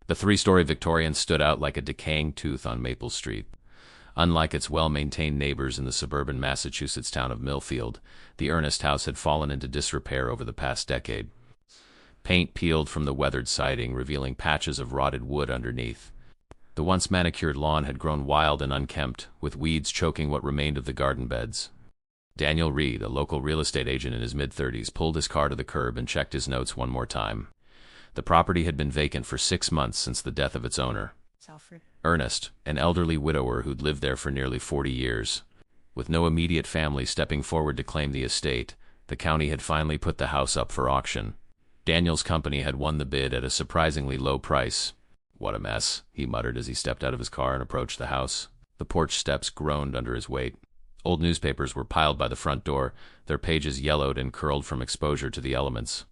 The three-story Victorian stood out like a decaying tooth on Maple Street. Unlike its well-maintained neighbors in the suburban Massachusetts town of Millfield, the Ernest house had fallen into disrepair over the past decade. Paint peeled from the weathered siding, revealing patches of rotted wood underneath. The once manicured lawn had grown wild and unkempt, with weeds choking what remained of the garden beds. Daniel Reed, a local real estate agent in his mid-30s, pulled his car to the curb and checked his notes one more time. The property had been vacant for 6 months since the death of its owner, Ernest, an elderly widower who'd lived there for nearly 40 years. With no immediate family stepping forward to claim the estate, the county had finally put the house up for auction. Daniel's company had won the bid at a surprisingly low price. "What a mess," he muttered as he stepped out of his car and approached the house. The porch steps groaned under his weight. Old newspapers were piled by the front door, their pages yellowed and curled from exposure to the elements.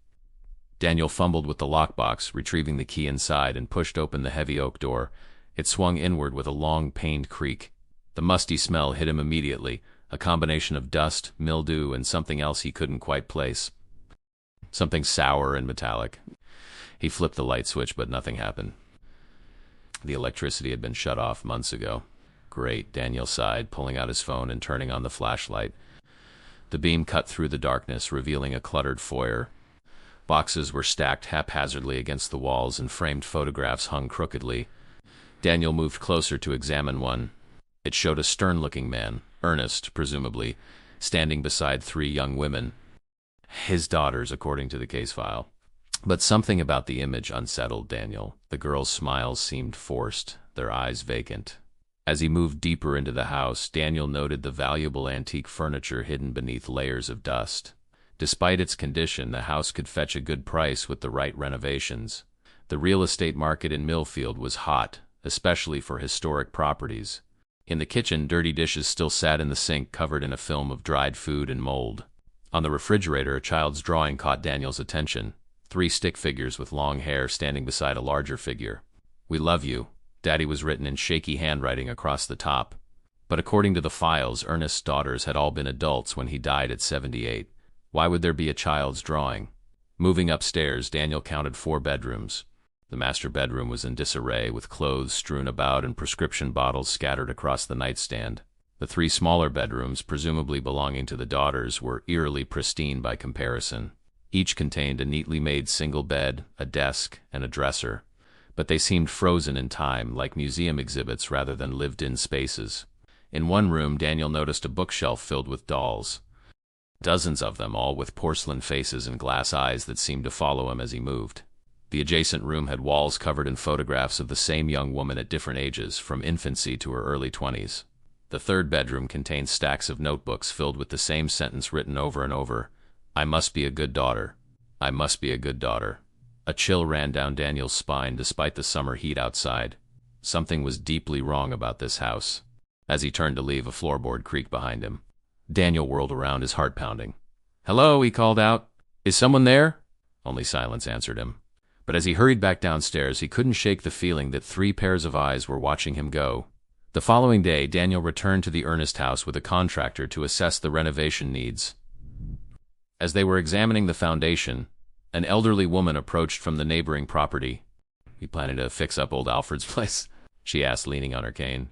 Daniel fumbled with the lockbox, retrieving the key inside, and pushed open the heavy oak door. It swung inward with a long, pained creak. The musty smell hit him immediately, a combination of dust, mildew, and something else he couldn't quite place. Something sour and metallic. He flipped the light switch, but nothing happened. The electricity had been shut off months ago. Great, Daniel sighed, pulling out his phone and turning on the flashlight. The beam cut through the darkness, revealing a cluttered foyer. Boxes were stacked haphazardly against the walls, and framed photographs hung crookedly. Daniel moved closer to examine one. It showed a stern-looking man, Ernest, presumably, standing beside 3 young women. His daughters, according to the case file. But something about the image unsettled Daniel. The girls' smiles seemed forced, their eyes vacant. As he moved deeper into the house, Daniel noted the valuable antique furniture hidden beneath layers of dust. Despite its condition, the house could fetch a good price with the right renovations. The real estate market in Millfield was hot, especially for historic properties. In the kitchen, dirty dishes still sat in the sink, covered in a film of dried food and mold. On the refrigerator, a child's drawing caught Daniel's attention. 3 stick figures with long hair standing beside a larger figure. "We love you," Daddy was written in shaky handwriting across the top. But according to the files, Ernest's daughters had all been adults when he died at 78. Why would there be a child's drawing? Moving upstairs, Daniel counted 4 bedrooms. The master bedroom was in disarray, with clothes strewn about and prescription bottles scattered across the nightstand. The 3 smaller bedrooms, presumably belonging to the daughters, were eerily pristine by comparison. Each contained a neatly made single bed, a desk, and a dresser. But they seemed frozen in time, like museum exhibits rather than lived-in spaces. In one room, Daniel noticed a bookshelf filled with dolls. Dozens of them, all with porcelain faces and glass eyes that seemed to follow him as he moved. The adjacent room had walls covered in photographs of the same young woman at different ages, from infancy to her early 20s. The 3rd bedroom contained stacks of notebooks filled with the same sentence written over and over: "I must be a good daughter. I must be a good daughter." A chill ran down Daniel's spine despite the summer heat outside. Something was deeply wrong about this house. As he turned to leave, a floorboard creaked behind him. Daniel whirled around, his heart pounding. "Hello," he called out. "Is someone there?" Only silence answered him. But as he hurried back downstairs, he couldn't shake the feeling that 3 pairs of eyes were watching him go. The following day, Daniel returned to the Ernest house with a contractor to assess the renovation needs. As they were examining the foundation, an elderly woman approached from the neighboring property. "You planning to fix up old Alfred's place?" she asked, leaning on her cane.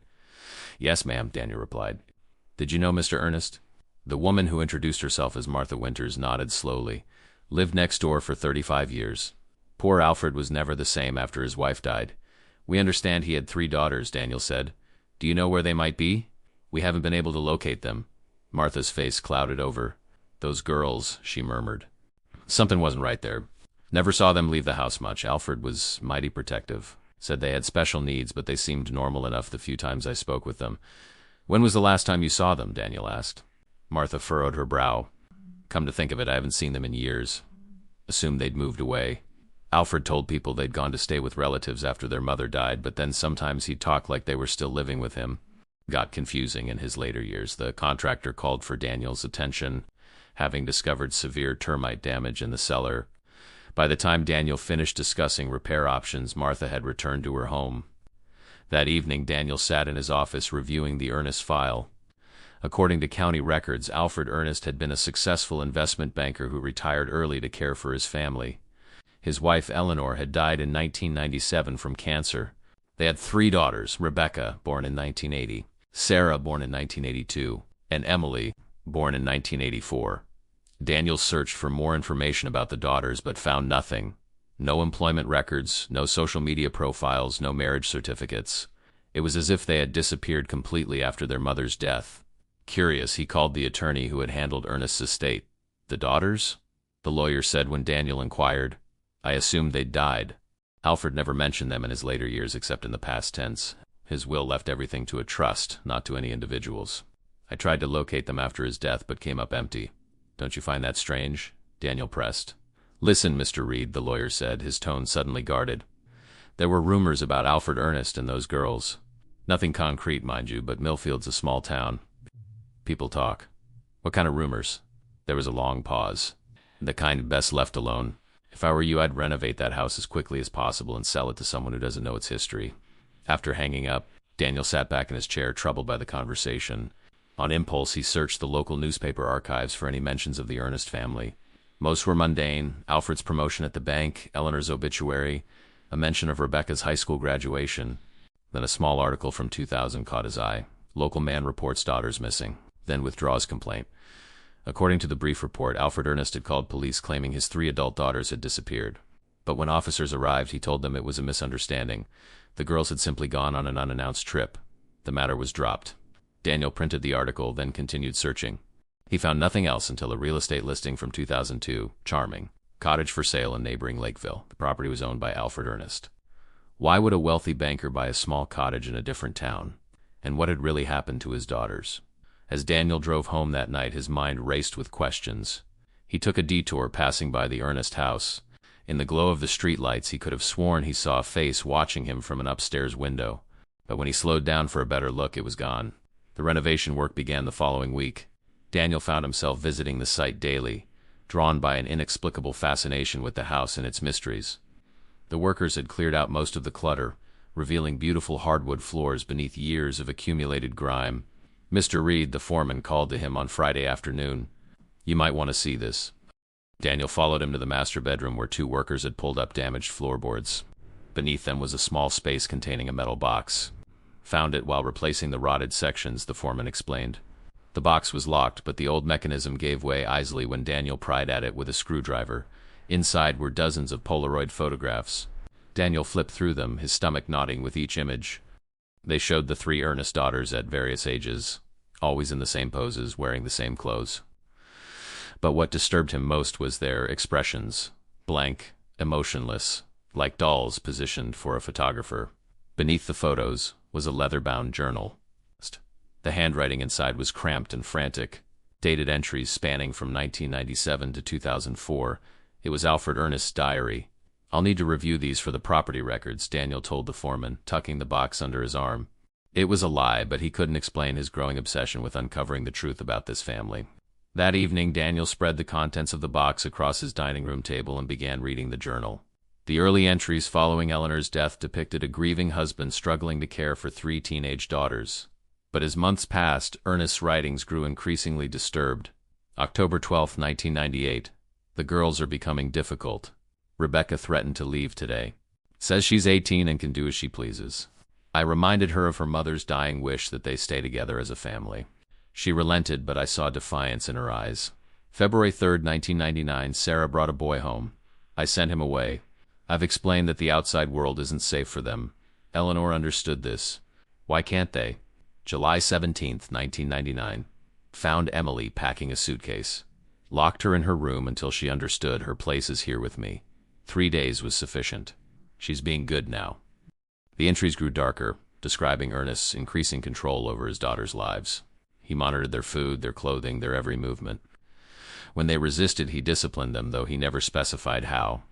"Yes, ma'am," Daniel replied. "Did you know Mr. Ernest?" The woman, who introduced herself as Martha Winters, nodded slowly. "Lived next door for 35 years. Poor Alfred was never the same after his wife died. We understand he had 3 daughters," Daniel said. "Do you know where they might be? We haven't been able to locate them." Martha's face clouded over. "Those girls," she murmured. Something wasn't right there. "Never saw them leave the house much. Alfred was mighty protective. Said they had special needs, but they seemed normal enough the few times I spoke with them." "When was the last time you saw them?" Daniel asked. Martha furrowed her brow. "Come to think of it, I haven't seen them in years. Assumed they'd moved away. Alfred told people they'd gone to stay with relatives after their mother died, but then sometimes he'd talk like they were still living with him. Got confusing in his later years." The contractor called for Daniel's attention, having discovered severe termite damage in the cellar. By the time Daniel finished discussing repair options, Martha had returned to her home. That evening, Daniel sat in his office reviewing the Ernest file. According to county records, Alfred Ernest had been a successful investment banker who retired early to care for his family. His wife Eleanor had died in 1997 from cancer. They had 3 daughters, Rebecca, born in 1980, Sarah, born in 1982, and Emily, born in 1984. Daniel searched for more information about the daughters but found nothing. No employment records, no social media profiles, no marriage certificates. It was as if they had disappeared completely after their mother's death. Curious, he called the attorney who had handled Ernest's estate. "The daughters?" the lawyer said when Daniel inquired. "I assumed they'd died." Alfred never mentioned them in his later years except in the past tense. His will left everything to a trust, not to any individuals. "I tried to locate them after his death but came up empty. Don't you find that strange?" Daniel pressed. "Listen, Mr. Reed," the lawyer said, his tone suddenly guarded. "There were rumors about Alfred Ernest and those girls. Nothing concrete, mind you, but Millfield's a small town. People talk." "What kind of rumors?" There was a long pause. "The kind best left alone. If I were you, I'd renovate that house as quickly as possible and sell it to someone who doesn't know its history." After hanging up, Daniel sat back in his chair, troubled by the conversation. On impulse, he searched the local newspaper archives for any mentions of the Ernest family. Most were mundane: Alfred's promotion at the bank, Eleanor's obituary, a mention of Rebecca's high school graduation. Then a small article from 2000 caught his eye. Local man reports daughters missing, then withdraws complaint. According to the brief report, Alfred Ernest had called police claiming his 3 adult daughters had disappeared. But when officers arrived, he told them it was a misunderstanding. The girls had simply gone on an unannounced trip. The matter was dropped. Daniel printed the article, then continued searching. He found nothing else until a real estate listing from 2002, charming. Cottage for sale in neighboring Lakeville. The property was owned by Alfred Ernest. Why would a wealthy banker buy a small cottage in a different town? And what had really happened to his daughters? As Daniel drove home that night, his mind raced with questions. He took a detour, passing by the Ernest house. In the glow of the streetlights, he could have sworn he saw a face watching him from an upstairs window. But when he slowed down for a better look, it was gone. The renovation work began the following week. Daniel found himself visiting the site daily, drawn by an inexplicable fascination with the house and its mysteries. The workers had cleared out most of the clutter, revealing beautiful hardwood floors beneath years of accumulated grime. Mr. Reed, the foreman, called to him on Friday afternoon. "You might want to see this." Daniel followed him to the master bedroom, where 2 workers had pulled up damaged floorboards. Beneath them was a small space containing a metal box. "Found it while replacing the rotted sections," the foreman explained. The box was locked, but the old mechanism gave way easily when Daniel pried at it with a screwdriver. Inside were dozens of Polaroid photographs. Daniel flipped through them, his stomach nodding with each image. They showed the 3 Ernest daughters at various ages, always in the same poses, wearing the same clothes. But what disturbed him most was their expressions, blank, emotionless, like dolls positioned for a photographer. Beneath the photos was a leather-bound journal. The handwriting inside was cramped and frantic, dated entries spanning from 1997 to 2004. It was Alfred Ernest's diary. "I'll need to review these for the property records," Daniel told the foreman, tucking the box under his arm. It was a lie, but he couldn't explain his growing obsession with uncovering the truth about this family. That evening, Daniel spread the contents of the box across his dining room table and began reading the journal. The early entries following Eleanor's death depicted a grieving husband struggling to care for 3 teenage daughters. But as months passed, Ernest's writings grew increasingly disturbed. October 12, 1998. "The girls are becoming difficult. Rebecca threatened to leave today. Says she's 18 and can do as she pleases. I reminded her of her mother's dying wish that they stay together as a family. She relented, but I saw defiance in her eyes. February 3, 1999, Sarah brought a boy home. I sent him away. I've explained that the outside world isn't safe for them. Eleanor understood this. Why can't they? July 17, 1999. Found Emily packing a suitcase. Locked her in her room until she understood her place is here with me. 3 days was sufficient. She's being good now." The entries grew darker, describing Ernest's increasing control over his daughters' lives. He monitored their food, their clothing, their every movement. When they resisted, he disciplined them, though he never specified how.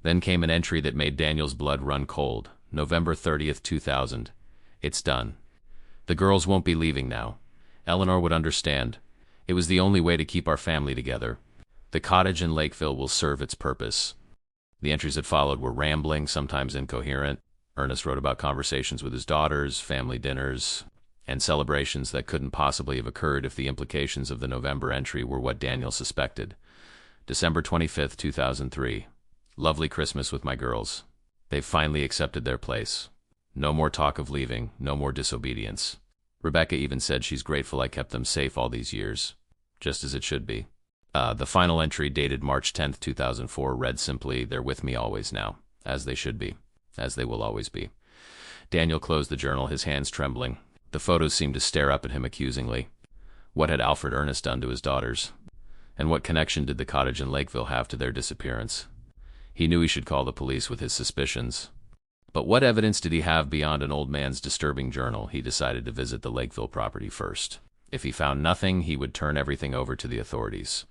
Then came an entry that made Daniel's blood run cold. November 30th, 2000. "It's done. The girls won't be leaving now. Eleanor would understand. It was the only way to keep our family together. The cottage in Lakeville will serve its purpose." The entries that followed were rambling, sometimes incoherent. Ernest wrote about conversations with his daughters, family dinners, and celebrations that couldn't possibly have occurred if the implications of the November entry were what Daniel suspected. December 25, 2003. Lovely Christmas with my girls. They've finally accepted their place. No more talk of leaving, no more disobedience. Rebecca even said she's grateful I kept them safe all these years. Just as it should be. The final entry, dated March 10th, 2004, read simply, "They're with me always now, as they should be, as they will always be." Daniel closed the journal, his hands trembling. The photos seemed to stare up at him accusingly. What had Alfred Ernest done to his daughters? And what connection did the cottage in Lakeville have to their disappearance? He knew he should call the police with his suspicions. But what evidence did he have beyond an old man's disturbing journal? He decided to visit the Lakeville property first. If he found nothing, he would turn everything over to the authorities.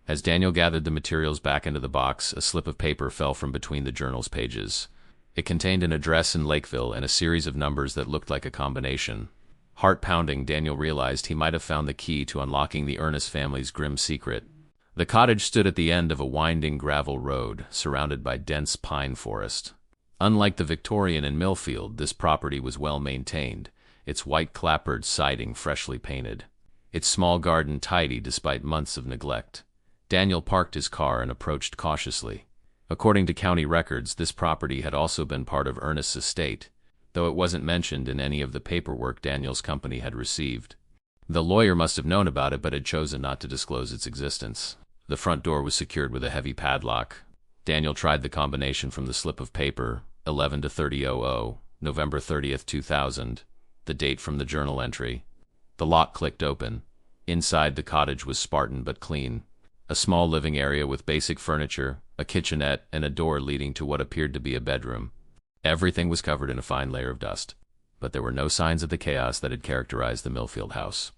As Daniel gathered the materials back into the box, a slip of paper fell from between the journal's pages. It contained an address in Lakeville and a series of numbers that looked like a combination. Heart-pounding, Daniel realized he might have found the key to unlocking the Ernest family's grim secret. The cottage stood at the end of a winding gravel road, surrounded by dense pine forest. Unlike the Victorian in Millfield, this property was well maintained, its white clapboard siding freshly painted, its small garden tidy despite months of neglect. Daniel parked his car and approached cautiously. According to county records, this property had also been part of Ernest's estate, though it wasn't mentioned in any of the paperwork Daniel's company had received. The lawyer must have known about it but had chosen not to disclose its existence. The front door was secured with a heavy padlock. Daniel tried the combination from the slip of paper, 11 to 3000, November 30th, 2000, the date from the journal entry. The lock clicked open. Inside, the cottage was Spartan but clean. A small living area with basic furniture, a kitchenette, and a door leading to what appeared to be a bedroom. Everything was covered in a fine layer of dust, but there were no signs of the chaos that had characterized the Millfield house.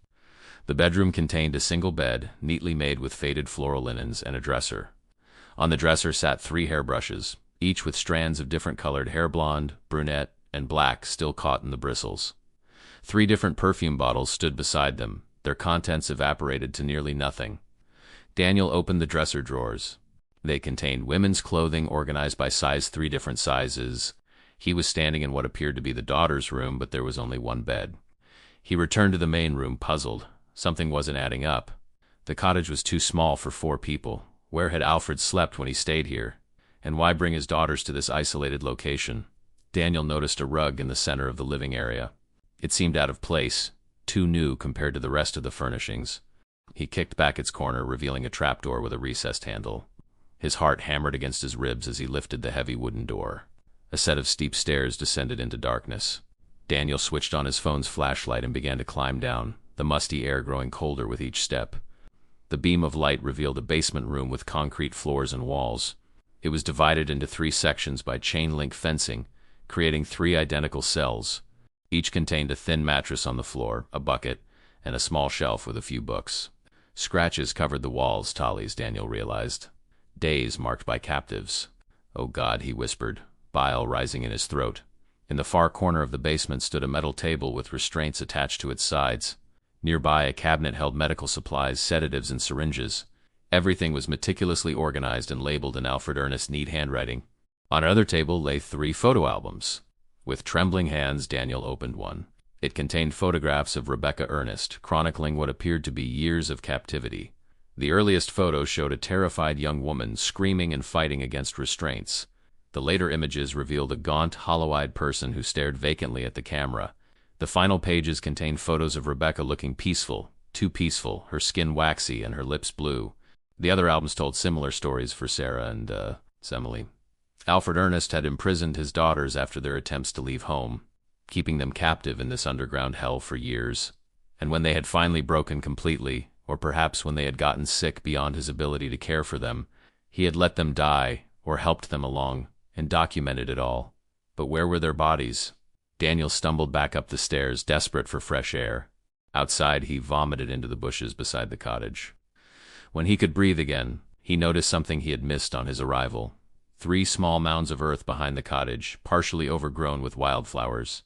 The bedroom contained a single bed, neatly made with faded floral linens, and a dresser. On the dresser sat 3 hairbrushes, each with strands of different colored hair, blonde, brunette, and black, still caught in the bristles. 3 different perfume bottles stood beside them, their contents evaporated to nearly nothing. Daniel opened the dresser drawers. They contained women's clothing organized by size, 3 different sizes. He was standing in what appeared to be the daughter's room, but there was only one bed. He returned to the main room, puzzled. Something wasn't adding up. The cottage was too small for 4 people. Where had Alfred slept when he stayed here? And why bring his daughters to this isolated location? Daniel noticed a rug in the center of the living area. It seemed out of place, too new compared to the rest of the furnishings. He kicked back its corner, revealing a trapdoor with a recessed handle. His heart hammered against his ribs as he lifted the heavy wooden door. A set of steep stairs descended into darkness. Daniel switched on his phone's flashlight and began to climb down, the musty air growing colder with each step. The beam of light revealed a basement room with concrete floors and walls. It was divided into 3 sections by chain-link fencing, creating 3 identical cells. Each contained a thin mattress on the floor, a bucket, and a small shelf with a few books. Scratches covered the walls, tallies, Daniel realized. Days marked by captives. "Oh God," he whispered, bile rising in his throat. In the far corner of the basement stood a metal table with restraints attached to its sides. Nearby, a cabinet held medical supplies, sedatives, and syringes. Everything was meticulously organized and labeled in Alfred Ernest's neat handwriting. On another table lay 3 photo albums. With trembling hands, Daniel opened one. It contained photographs of Rebecca Ernest, chronicling what appeared to be years of captivity. The earliest photo showed a terrified young woman screaming and fighting against restraints. The later images revealed a gaunt, hollow-eyed person who stared vacantly at the camera. The final pages contained photos of Rebecca looking peaceful, too peaceful, her skin waxy and her lips blue. The other albums told similar stories for Sarah and, Emily. Alfred Ernest had imprisoned his daughters after their attempts to leave home, keeping them captive in this underground hell for years. And when they had finally broken completely, or perhaps when they had gotten sick beyond his ability to care for them, he had let them die, or helped them along, and documented it all. But where were their bodies? Daniel stumbled back up the stairs, desperate for fresh air. Outside, he vomited into the bushes beside the cottage. When he could breathe again, he noticed something he had missed on his arrival. 3 small mounds of earth behind the cottage, partially overgrown with wildflowers.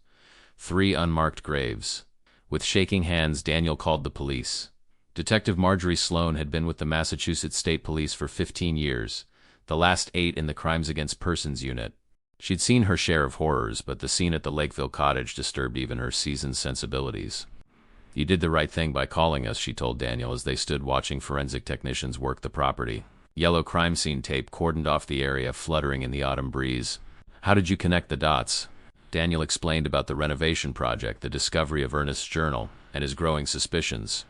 3 unmarked graves. With shaking hands, Daniel called the police. Detective Marjorie Sloan had been with the Massachusetts State Police for 15 years, the last 8 in the Crimes Against Persons unit. She'd seen her share of horrors, but the scene at the Lakeville cottage disturbed even her seasoned sensibilities. "You did the right thing by calling us," she told Daniel as they stood watching forensic technicians work the property. Yellow crime scene tape cordoned off the area, fluttering in the autumn breeze. How did you connect the dots? Daniel explained about the renovation project, the discovery of Ernest's journal, and his growing suspicions.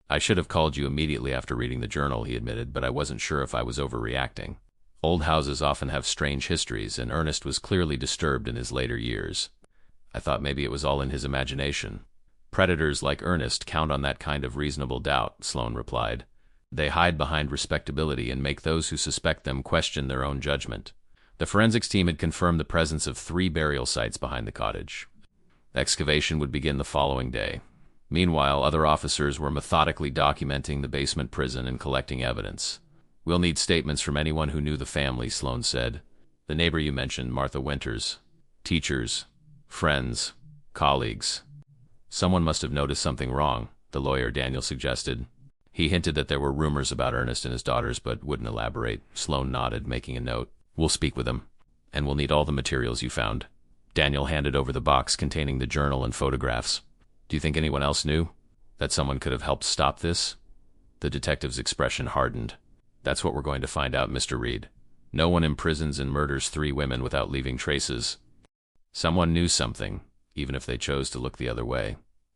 I should have called you immediately after reading the journal, he admitted, but I wasn't sure if I was overreacting. Old houses often have strange histories, and Ernest was clearly disturbed in his later years. I thought maybe it was all in his imagination. Predators like Ernest count on that kind of reasonable doubt, Sloane replied. They hide behind respectability and make those who suspect them question their own judgment. The forensics team had confirmed the presence of 3 burial sites behind the cottage. Excavation would begin the following day. Meanwhile, other officers were methodically documenting the basement prison and collecting evidence. We'll need statements from anyone who knew the family, Sloane said. The neighbor you mentioned, Martha Winters. Teachers, friends, colleagues. Someone must have noticed something wrong, the lawyer Daniel suggested. He hinted that there were rumors about Ernest and his daughters, but wouldn't elaborate. Sloane nodded, making a note. We'll speak with him, and we'll need all the materials you found. Daniel handed over the box containing the journal and photographs. Do you think anyone else knew? That someone could have helped stop this? The detective's expression hardened. That's what we're going to find out, Mr. Reed. No one imprisons and murders 3 women without leaving traces. Someone knew something, even if they chose to look the other way.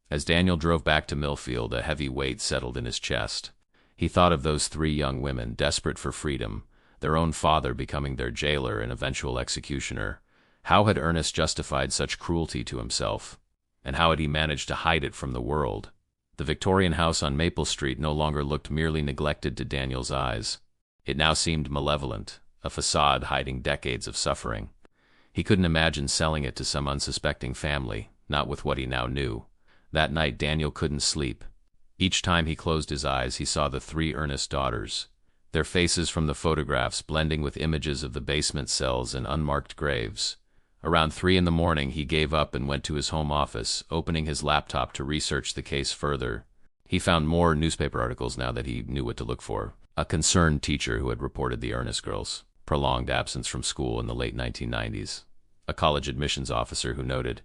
As Daniel drove back to Millfield, a heavy weight settled in his chest. He thought of those 3 young women, desperate for freedom, their own father becoming their jailer and eventual executioner. How had Ernest justified such cruelty to himself? And how had he managed to hide it from the world? The Victorian house on Maple Street no longer looked merely neglected to Daniel's eyes. It now seemed malevolent, a facade hiding decades of suffering. He couldn't imagine selling it to some unsuspecting family, not with what he now knew. That night Daniel couldn't sleep. Each time he closed his eyes, he saw the 3 Ernest daughters, their faces from the photographs blending with images of the basement cells and unmarked graves. Around 3 in the morning, he gave up and went to his home office, opening his laptop to research the case further. He found more newspaper articles now that he knew what to look for. A concerned teacher who had reported the Ernest girls' prolonged absence from school in the late 1990s. A college admissions officer who noted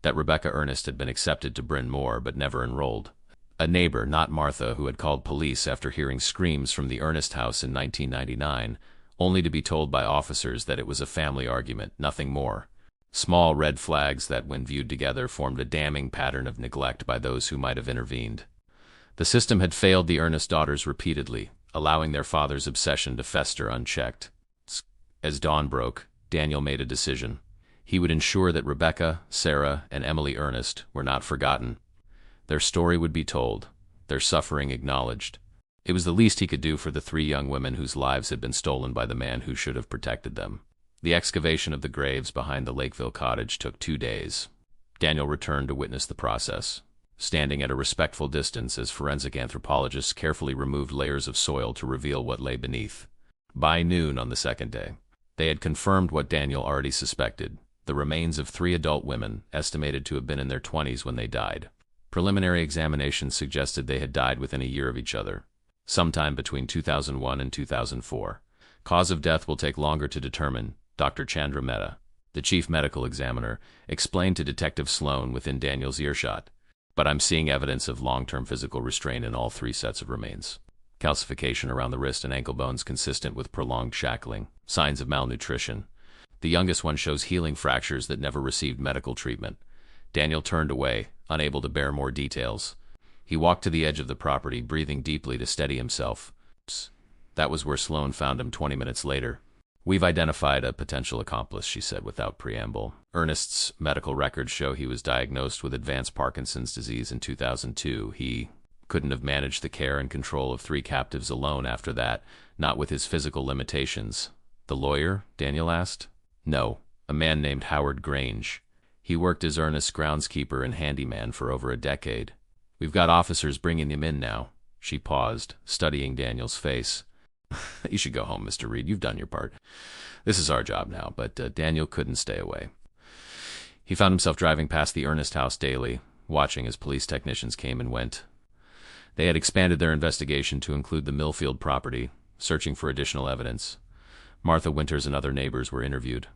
that Rebecca Ernest had been accepted to Bryn Mawr but never enrolled. A neighbor, not Martha, who had called police after hearing screams from the Ernest house in 1999, only to be told by officers that it was a family argument, nothing more. Small red flags that, when viewed together, formed a damning pattern of neglect by those who might have intervened. The system had failed the Ernest daughters repeatedly, allowing their father's obsession to fester unchecked. As dawn broke, Daniel made a decision. He would ensure that Rebecca, Sarah, and Emily Ernest were not forgotten. Their story would be told, their suffering acknowledged. It was the least he could do for the 3 young women whose lives had been stolen by the man who should have protected them. The excavation of the graves behind the Lakeville cottage took 2 days. Daniel returned to witness the process, standing at a respectful distance as forensic anthropologists carefully removed layers of soil to reveal what lay beneath. By noon on the 2nd day, they had confirmed what Daniel already suspected: the remains of 3 adult women, estimated to have been in their 20s when they died. Preliminary examinations suggested they had died within a year of each other, sometime between 2001 and 2004. Cause of death will take longer to determine, Dr. Chandra Mehta, the chief medical examiner, explained to Detective Sloane within Daniel's earshot. But I'm seeing evidence of long-term physical restraint in all 3 sets of remains. Calcification around the wrist and ankle bones consistent with prolonged shackling. Signs of malnutrition. The youngest one shows healing fractures that never received medical treatment. Daniel turned away, unable to bear more details. He walked to the edge of the property, breathing deeply to steady himself. That was where Sloane found him 20 minutes later. We've identified a potential accomplice, she said without preamble. Ernest's medical records show he was diagnosed with advanced Parkinson's disease in 2002. He couldn't have managed the care and control of 3 captives alone after that, not with his physical limitations. The lawyer? Daniel asked. No, a man named Howard Grange. He worked as Ernest's groundskeeper and handyman for over a decade. We've got officers bringing him in now. She paused, studying Daniel's face. You should go home, Mr. Reed. You've done your part. This is our job now, but Daniel couldn't stay away. He found himself driving past the Ernest house daily, watching as police technicians came and went. They had expanded their investigation to include the Millfield property, searching for additional evidence. Martha Winters and other neighbors were interviewed.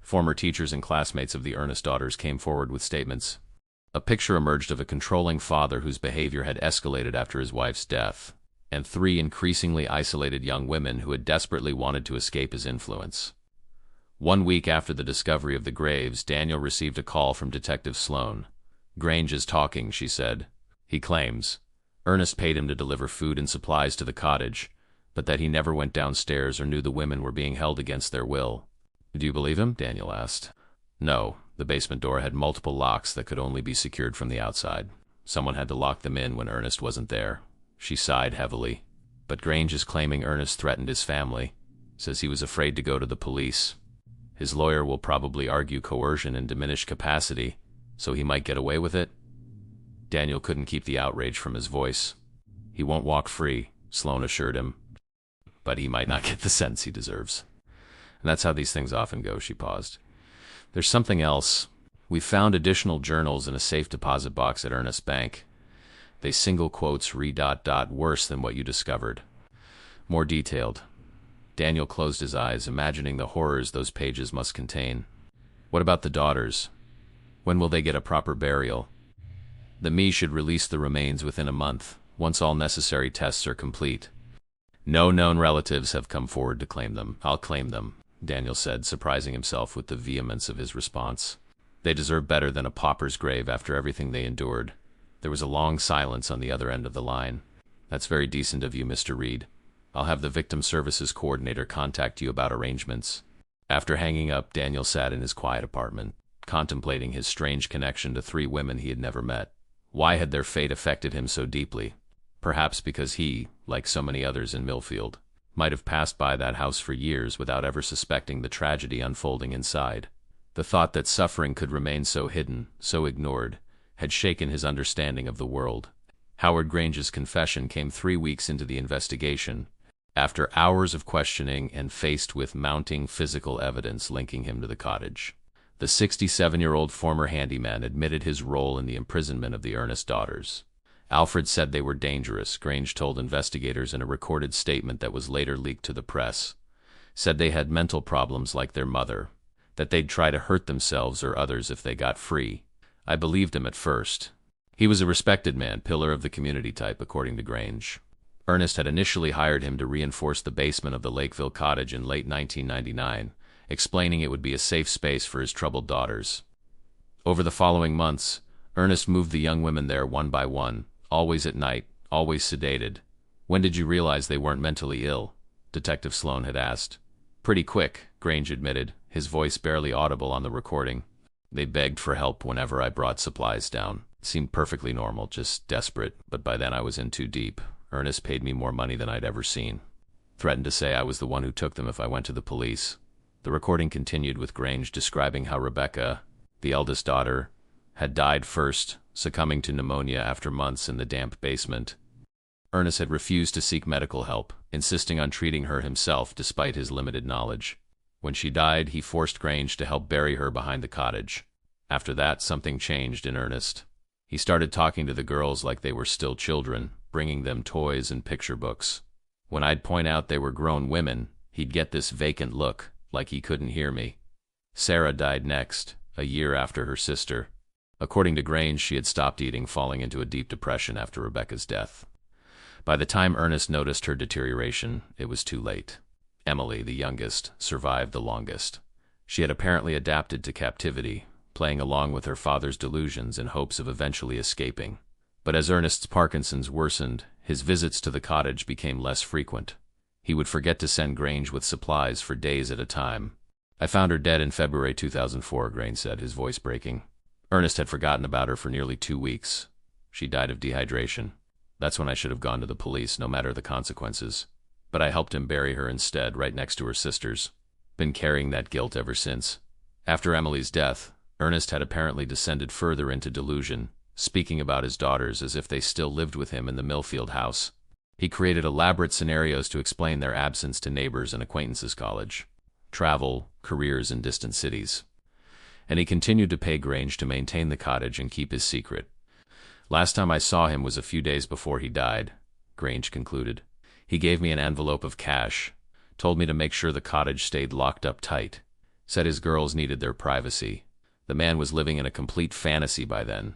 Former teachers and classmates of the Ernest daughters came forward with statements. A picture emerged of a controlling father whose behavior had escalated after his wife's death. and 3 increasingly isolated young women who had desperately wanted to escape his influence. 1 week after the discovery of the graves, Daniel received a call from Detective Sloan. "Grange is talking," she said. "He claims Ernest paid him to deliver food and supplies to the cottage, but that he never went downstairs or knew the women were being held against their will." "Do you believe him?" Daniel asked. "No. The basement door had multiple locks that could only be secured from the outside. Someone had to lock them in when Ernest wasn't there." She sighed heavily. "But Grange is claiming Ernest threatened his family. Says he was afraid to go to the police. His lawyer will probably argue coercion and diminished capacity, so he might get away with it." Daniel couldn't keep the outrage from his voice. "He won't walk free," Sloan assured him. "But he might not get the sentence he deserves. And that's how these things often go," she paused. "There's something else. We found additional journals in a safe deposit box at Ernest's bank. They single quotes worse than what you discovered. More detailed." Daniel closed his eyes, imagining the horrors those pages must contain. "What about the daughters? When will they get a proper burial?" "The ME should release the remains within a month, once all necessary tests are complete. No known relatives have come forward to claim them." "I'll claim them," Daniel said, surprising himself with the vehemence of his response. "They deserve better than a pauper's grave after everything they endured." There was a long silence on the other end of the line. "That's very decent of you, Mr. Reed. I'll have the Victim Services Coordinator contact you about arrangements." After hanging up, Daniel sat in his quiet apartment, contemplating his strange connection to 3 women he had never met. Why had their fate affected him so deeply? Perhaps because he, like so many others in Millfield, might have passed by that house for years without ever suspecting the tragedy unfolding inside. The thought that suffering could remain so hidden, so ignored, had shaken his understanding of the world. Howard Grange's confession came 3 weeks into the investigation, after hours of questioning and faced with mounting physical evidence linking him to the cottage. The 67-year-old former handyman admitted his role in the imprisonment of the Ernest daughters. Alfred said they were dangerous, Grange told investigators in a recorded statement that was later leaked to the press. Said they had mental problems like their mother, that they'd try to hurt themselves or others if they got free. I believed him at first. He was a respected man, pillar of the community type, according to Grange. Ernest had initially hired him to reinforce the basement of the Lakeville cottage in late 1999, explaining it would be a safe space for his troubled daughters. Over the following months, Ernest moved the young women there one by one, always at night, always sedated. "When did you realize they weren't mentally ill?" Detective Sloan had asked. "Pretty quick," Grange admitted, his voice barely audible on the recording. "They begged for help whenever I brought supplies down. It seemed perfectly normal, just desperate, but by then I was in too deep. Ernest paid me more money than I'd ever seen. Threatened to say I was the one who took them if I went to the police." The recording continued with Grange describing how Rebecca, the eldest daughter, had died first, succumbing to pneumonia after months in the damp basement. Ernest had refused to seek medical help, insisting on treating her himself despite his limited knowledge. When she died, he forced Grange to help bury her behind the cottage. After that, something changed in Ernest. He started talking to the girls like they were still children, bringing them toys and picture books. When I'd point out they were grown women, he'd get this vacant look, like he couldn't hear me. Sarah died next, a year after her sister. According to Grange, she had stopped eating, falling into a deep depression after Rebecca's death. By the time Ernest noticed her deterioration, it was too late. Emily, the youngest, survived the longest. She had apparently adapted to captivity, playing along with her father's delusions in hopes of eventually escaping. But as Ernest's Parkinson's worsened, his visits to the cottage became less frequent. He would forget to send Grange with supplies for days at a time. "I found her dead in February 2004, Grange said, his voice breaking. Ernest had forgotten about her for nearly 2 weeks. She died of dehydration. That's when I should have gone to the police, no matter the consequences. But I helped him bury her instead, right next to her sisters. Been carrying that guilt ever since." After Emily's death, Ernest had apparently descended further into delusion, speaking about his daughters as if they still lived with him in the Millfield house. He created elaborate scenarios to explain their absence to neighbors and acquaintances' college, travel, careers in distant cities. And he continued to pay Grange to maintain the cottage and keep his secret. "Last time I saw him was a few days before he died," Grange concluded. "He gave me an envelope of cash, told me to make sure the cottage stayed locked up tight, said his girls needed their privacy. The man was living in a complete fantasy by then."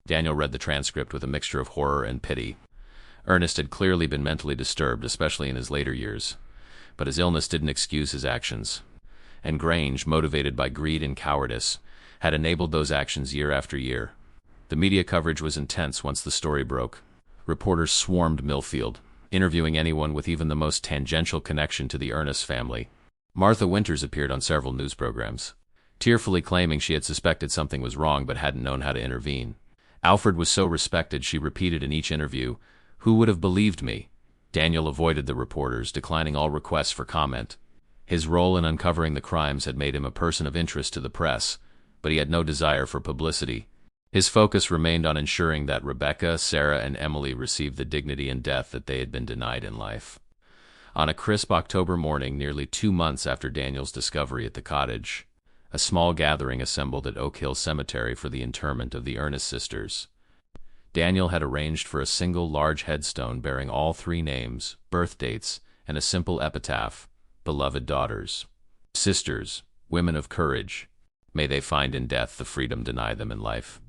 Daniel read the transcript with a mixture of horror and pity. Ernest had clearly been mentally disturbed, especially in his later years, but his illness didn't excuse his actions. And Grange, motivated by greed and cowardice, had enabled those actions year after year. The media coverage was intense once the story broke. Reporters swarmed Millfield, interviewing anyone with even the most tangential connection to the Ernest family. Martha Winters appeared on several news programs, tearfully claiming she had suspected something was wrong but hadn't known how to intervene. Alfred was so respected, she repeated in each interview, "Who would have believed me?" Daniel avoided the reporters, declining all requests for comment. His role in uncovering the crimes had made him a person of interest to the press, but he had no desire for publicity. His focus remained on ensuring that Rebecca, Sarah, and Emily received the dignity and death that they had been denied in life. On a crisp October morning, nearly 2 months after Daniel's discovery at the cottage, a small gathering assembled at Oak Hill Cemetery for the interment of the Ernest sisters. Daniel had arranged for a single large headstone bearing all 3 names, birth dates, and a simple epitaph: "Beloved daughters, sisters, women of courage, may they find in death the freedom denied them in life."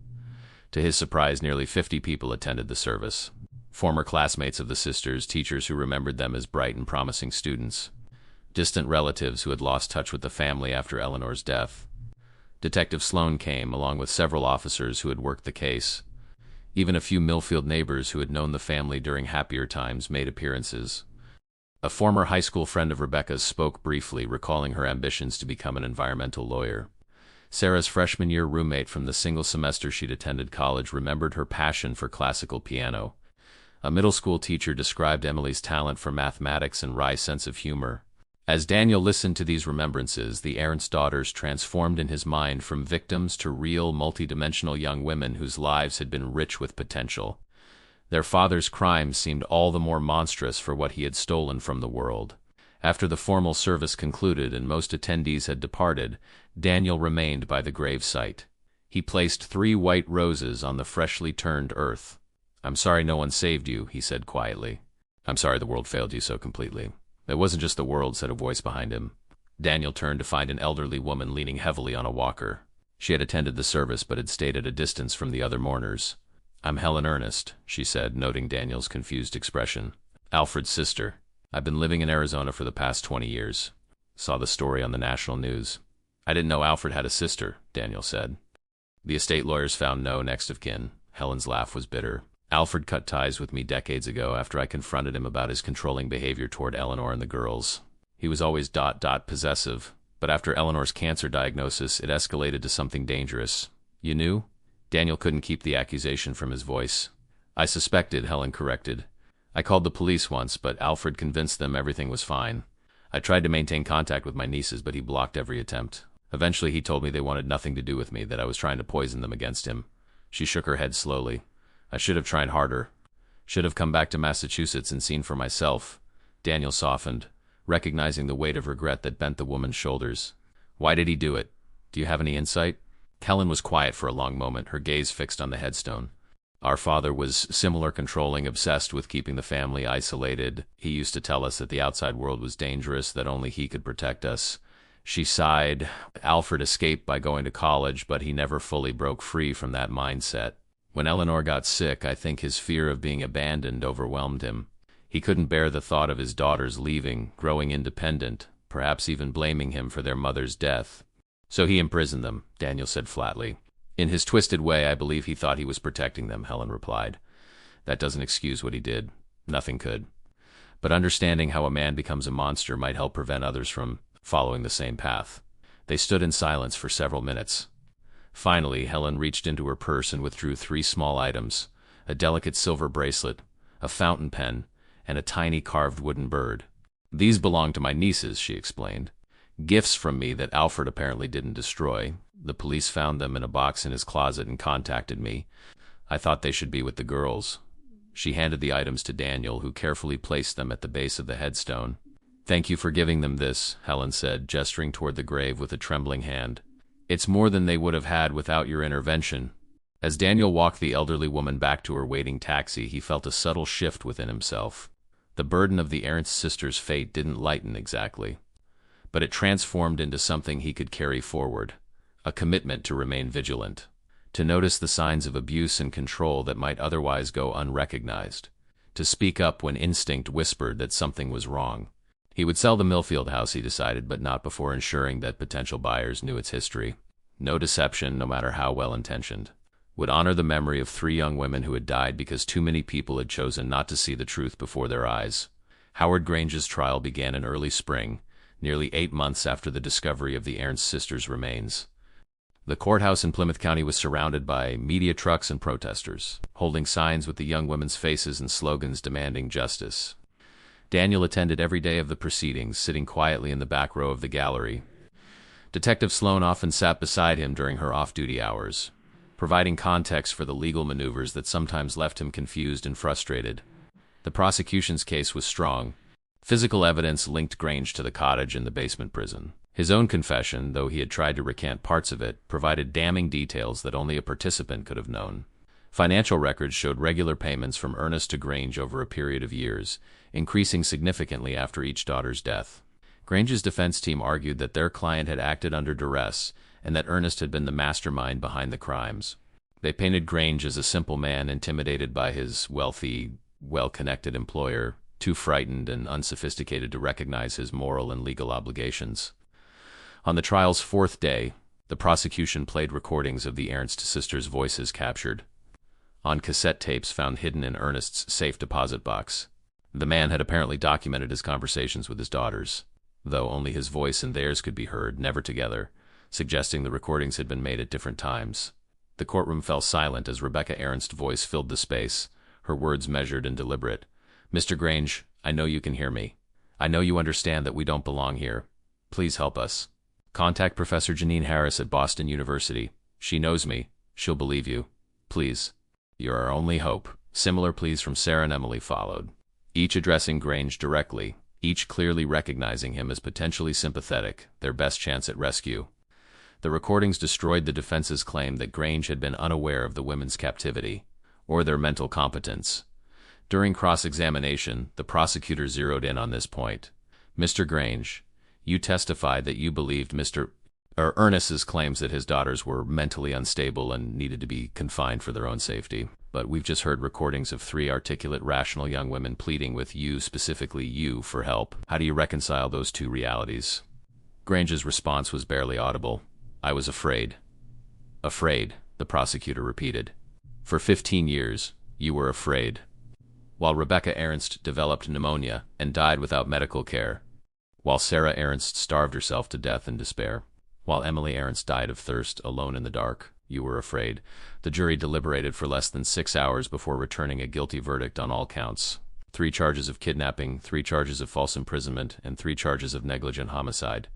To his surprise, nearly 50 people attended the service. Former classmates of the sisters, teachers who remembered them as bright and promising students, distant relatives who had lost touch with the family after Eleanor's death. Detective Sloan came, along with several officers who had worked the case. Even a few Millfield neighbors who had known the family during happier times made appearances. A former high school friend of Rebecca's spoke briefly, recalling her ambitions to become an environmental lawyer. Sarah's freshman year roommate from the single semester she'd attended college remembered her passion for classical piano. A middle school teacher described Emily's talent for mathematics and wry sense of humor. As Daniel listened to these remembrances, the Ernest daughters transformed in his mind from victims to real, multidimensional young women whose lives had been rich with potential. Their father's crimes seemed all the more monstrous for what he had stolen from the world. After the formal service concluded and most attendees had departed, Daniel remained by the gravesite. He placed 3 white roses on the freshly turned earth. "I'm sorry no one saved you," he said quietly. "I'm sorry the world failed you so completely." "It wasn't just the world," said a voice behind him. Daniel turned to find an elderly woman leaning heavily on a walker. She had attended the service but had stayed at a distance from the other mourners. "I'm Helen Ernest," she said, noting Daniel's confused expression. "Alfred's sister. I've been living in Arizona for the past 20 years. Saw the story on the national news." "I didn't know Alfred had a sister," Daniel said. "The estate lawyers found no next of kin." Helen's laugh was bitter. "Alfred cut ties with me decades ago after I confronted him about his controlling behavior toward Eleanor and the girls. He was always ... possessive, but after Eleanor's cancer diagnosis, it escalated to something dangerous." "You knew?" Daniel couldn't keep the accusation from his voice. "I suspected," Helen corrected. "I called the police once, but Alfred convinced them everything was fine. I tried to maintain contact with my nieces, but he blocked every attempt. Eventually he told me they wanted nothing to do with me, that I was trying to poison them against him." She shook her head slowly. "I should have tried harder. Should have come back to Massachusetts and seen for myself." Daniel softened, recognizing the weight of regret that bent the woman's shoulders. "Why did he do it? Do you have any insight?" Helen was quiet for a long moment, her gaze fixed on the headstone. "Our father was similar, controlling, obsessed with keeping the family isolated. He used to tell us that the outside world was dangerous, that only he could protect us." She sighed. "Alfred escaped by going to college, but he never fully broke free from that mindset. When Eleanor got sick, I think his fear of being abandoned overwhelmed him. He couldn't bear the thought of his daughters leaving, growing independent, perhaps even blaming him for their mother's death. So he imprisoned them," Daniel said flatly. "In his twisted way, I believe he thought he was protecting them," Helen replied. "That doesn't excuse what he did. Nothing could. But understanding how a man becomes a monster might help prevent others from following the same path." They stood in silence for several minutes. Finally, Helen reached into her purse and withdrew 3 small items: a delicate silver bracelet, a fountain pen, and a tiny carved wooden bird. "These belong to my nieces," she explained. "Gifts from me that Alfred apparently didn't destroy. The police found them in a box in his closet and contacted me. I thought they should be with the girls." She handed the items to Daniel, who carefully placed them at the base of the headstone. "Thank you for giving them this," Helen said, gesturing toward the grave with a trembling hand. "It's more than they would have had without your intervention." As Daniel walked the elderly woman back to her waiting taxi, he felt a subtle shift within himself. The burden of the Ernst sisters' fate didn't lighten exactly, but it transformed into something he could carry forward: a commitment to remain vigilant, to notice the signs of abuse and control that might otherwise go unrecognized, to speak up when instinct whispered that something was wrong. He would sell the Millfield house, he decided, but not before ensuring that potential buyers knew its history. No deception, no matter how well-intentioned. Would honor the memory of 3 young women who had died because too many people had chosen not to see the truth before their eyes. Howard Grange's trial began in early spring, nearly 8 months after the discovery of the Ernst sisters' remains. The courthouse in Plymouth County was surrounded by media trucks and protesters, holding signs with the young women's faces and slogans demanding justice. Daniel attended every day of the proceedings, sitting quietly in the back row of the gallery. Detective Sloan often sat beside him during her off-duty hours, providing context for the legal maneuvers that sometimes left him confused and frustrated. The prosecution's case was strong. Physical evidence linked Grange to the cottage and the basement prison. His own confession, though he had tried to recant parts of it, provided damning details that only a participant could have known. Financial records showed regular payments from Ernest to Grange over a period of years, increasing significantly after each daughter's death. Grange's defense team argued that their client had acted under duress and that Ernest had been the mastermind behind the crimes. They painted Grange as a simple man intimidated by his wealthy, well-connected employer, too frightened and unsophisticated to recognize his moral and legal obligations. On the trial's 4th day, the prosecution played recordings of the Ernst sisters' voices captured on cassette tapes found hidden in Ernest's safe deposit box. The man had apparently documented his conversations with his daughters, though only his voice and theirs could be heard, never together, suggesting the recordings had been made at different times. The courtroom fell silent as Rebecca Ernst's voice filled the space, her words measured and deliberate. "Mr. Grange, I know you can hear me. I know you understand that we don't belong here. Please help us. Contact Professor Janine Harris at Boston University. She knows me. She'll believe you. Please. You're our only hope." Similar pleas from Sarah and Emily followed, each addressing Grange directly, each clearly recognizing him as potentially sympathetic, their best chance at rescue. The recordings destroyed the defense's claim that Grange had been unaware of the women's captivity, or their mental competence. During cross-examination, the prosecutor zeroed in on this point. "Mr. Grange, you testified that you believed Ernest's claims that his daughters were mentally unstable and needed to be confined for their own safety. But we've just heard recordings of 3 articulate, rational young women pleading with you, specifically you, for help. How do you reconcile those 2 realities?" Grange's response was barely audible. "I was afraid." "Afraid," the prosecutor repeated. "For 15 years, you were afraid." While Rebecca Ernst developed pneumonia and died without medical care. While Sarah Ernst starved herself to death in despair. While Emily Ernst died of thirst, alone in the dark. You were afraid. The jury deliberated for less than 6 hours before returning a guilty verdict on all counts. 3 charges of kidnapping, 3 charges of false imprisonment, and 3 charges of negligent homicide.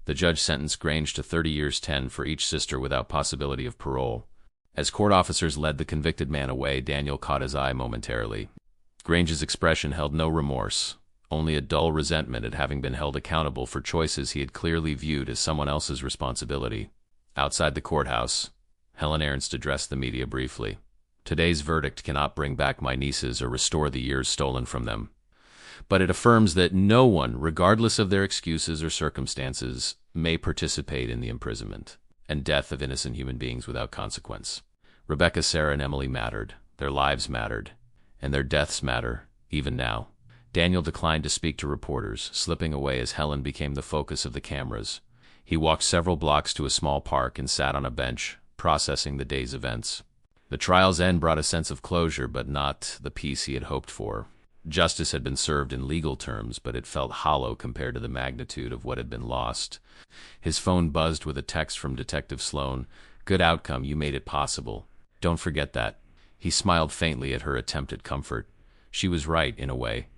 The judge sentenced Grange to 30 years 10 for each sister without possibility of parole. As court officers led the convicted man away, Daniel caught his eye momentarily. Grange's expression held no remorse, only a dull resentment at having been held accountable for choices he had clearly viewed as someone else's responsibility. Outside the courthouse, Helen Ernst addressed the media briefly. "Today's verdict cannot bring back my nieces or restore the years stolen from them. But it affirms that no one, regardless of their excuses or circumstances, may participate in the imprisonment and death of innocent human beings without consequence. Rebecca, Sarah, and Emily mattered. Their lives mattered. And their deaths matter, even now." Daniel declined to speak to reporters, slipping away as Helen became the focus of the cameras. He walked several blocks to a small park and sat on a bench, processing the day's events. The trial's end brought a sense of closure, but not the peace he had hoped for. Justice had been served in legal terms, but it felt hollow compared to the magnitude of what had been lost. His phone buzzed with a text from Detective Sloan. "Good outcome, you made it possible. Don't forget that." He smiled faintly at her attempt at comfort. She was right, in a way.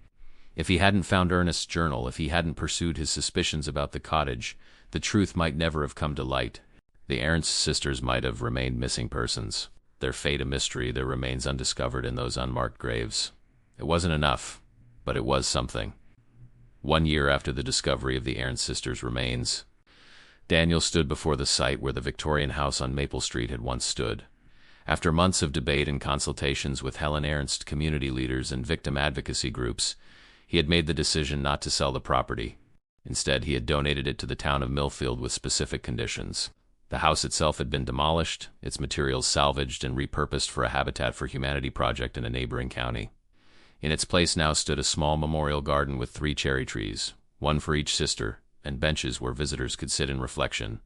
If he hadn't found Ernest's journal, if he hadn't pursued his suspicions about the cottage, the truth might never have come to light. The Ernst sisters might have remained missing persons, their fate a mystery, their remains undiscovered in those unmarked graves. It wasn't enough, but it was something. 1 year after the discovery of the Ernst sisters' remains, Daniel stood before the site where the Victorian house on Maple Street had once stood. After months of debate and consultations with Helen Ernst, community leaders, and victim advocacy groups, he had made the decision not to sell the property. Instead, he had donated it to the town of Millfield with specific conditions. The house itself had been demolished, its materials salvaged and repurposed for a Habitat for Humanity project in a neighboring county. In its place now stood a small memorial garden with 3 cherry trees, one for each sister, and benches where visitors could sit in reflection.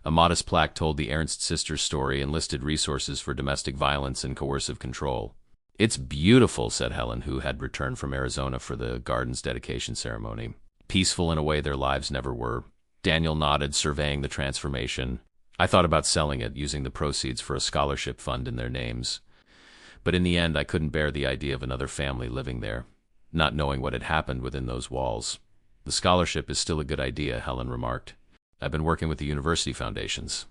A modest plaque told the Ernst sisters' story and listed resources for domestic violence and coercive control. "It's beautiful," said Helen, who had returned from Arizona for the garden's dedication ceremony. "Peaceful in a way their lives never were." Daniel nodded, surveying the transformation. "I thought about selling it, using the proceeds for a scholarship fund in their names. But in the end, I couldn't bear the idea of another family living there, not knowing what had happened within those walls." "The scholarship is still a good idea," Helen remarked. "I've been working with the university foundations.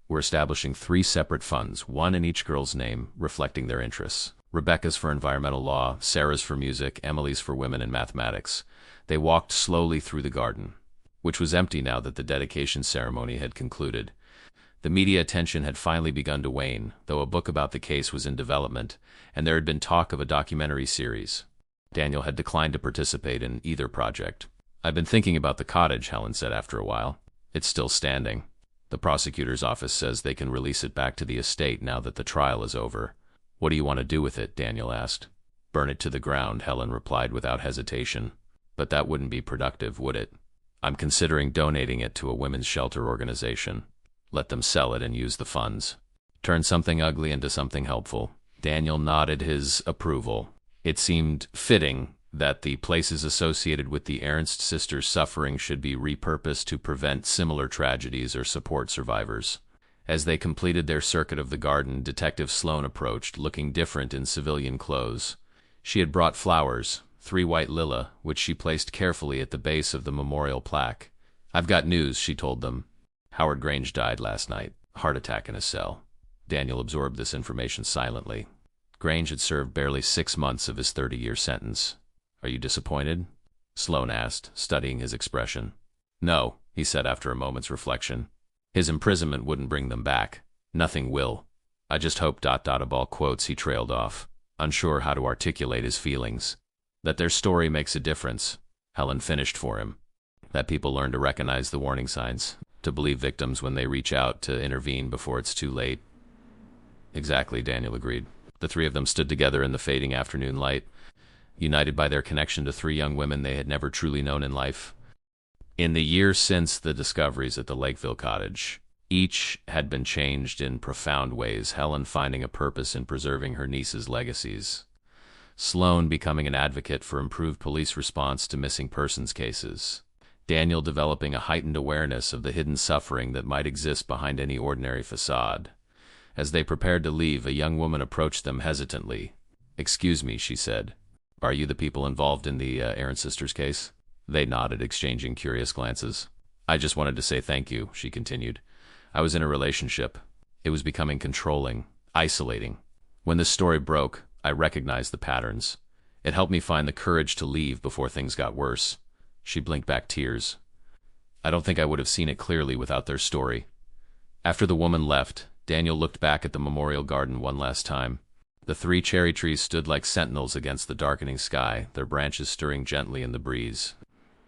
We're establishing 3 separate funds, one in each girl's name, reflecting their interests. Rebecca's for environmental law, Sarah's for music, Emily's for women and mathematics." They walked slowly through the garden, which was empty now that the dedication ceremony had concluded. The media attention had finally begun to wane, though a book about the case was in development, and there had been talk of a documentary series. Daniel had declined to participate in either project. "I've been thinking about the cottage," Helen said after a while. "It's still standing. The prosecutor's office says they can release it back to the estate now that the trial is over." "What do you want to do with it?" Daniel asked. "Burn it to the ground," Helen replied without hesitation. "But that wouldn't be productive, would it? I'm considering donating it to a women's shelter organization. Let them sell it and use the funds. Turn something ugly into something helpful." Daniel nodded his approval. It seemed fitting that the places associated with the Ernst sisters' suffering should be repurposed to prevent similar tragedies or support survivors. As they completed their circuit of the garden, Detective Sloan approached, looking different in civilian clothes. She had brought flowers, 3 white lila, which she placed carefully at the base of the memorial plaque. "I've got news," she told them. "Howard Grange died last night. Heart attack in his cell." Daniel absorbed this information silently. Grange had served barely 6 months of his 30-year sentence. "Are you disappointed?" Sloan asked, studying his expression. "No," he said after a moment's reflection. "His imprisonment wouldn't bring them back. Nothing will. I just hope ... a ball quotes," he trailed off, unsure how to articulate his feelings. "That their story makes a difference," Helen finished for him. "That people learn to recognize the warning signs, to believe victims when they reach out, to intervene before it's too late." "Exactly," Daniel agreed. The 3 of them stood together in the fading afternoon light, united by their connection to 3 young women they had never truly known in life. In the years since the discoveries at the Lakeville cottage, each had been changed in profound ways, Helen finding a purpose in preserving her niece's legacies, Sloan becoming an advocate for improved police response to missing persons cases, Daniel developing a heightened awareness of the hidden suffering that might exist behind any ordinary facade. As they prepared to leave, a young woman approached them hesitantly. "Excuse me," she said. "Are you the people involved in the Aaron sisters case?" They nodded, exchanging curious glances. "I just wanted to say thank you," she continued. "I was in a relationship. It was becoming controlling, isolating. When this story broke, I recognized the patterns. It helped me find the courage to leave before things got worse." She blinked back tears. "I don't think I would have seen it clearly without their story." After the woman left, Daniel looked back at the memorial garden one last time. The 3 cherry trees stood like sentinels against the darkening sky, their branches stirring gently in the breeze.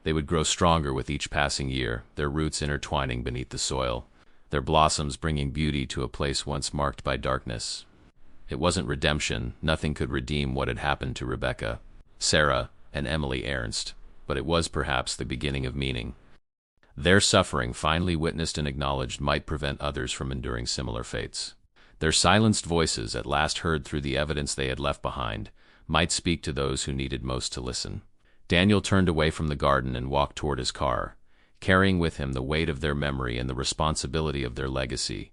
They would grow stronger with each passing year, their roots intertwining beneath the soil, their blossoms bringing beauty to a place once marked by darkness. It wasn't redemption. Nothing could redeem what had happened to Rebecca, Sarah, and Emily Ernst, but it was perhaps the beginning of meaning. Their suffering, finally witnessed and acknowledged, might prevent others from enduring similar fates. Their silenced voices, at last heard through the evidence they had left behind, might speak to those who needed most to listen. Daniel turned away from the garden and walked toward his car, carrying with him the weight of their memory and the responsibility of their legacy.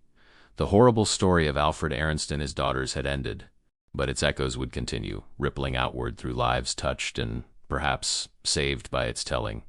The horrible story of Alfred Ernst and his daughters had ended, but its echoes would continue, rippling outward through lives touched and, perhaps, saved by its telling.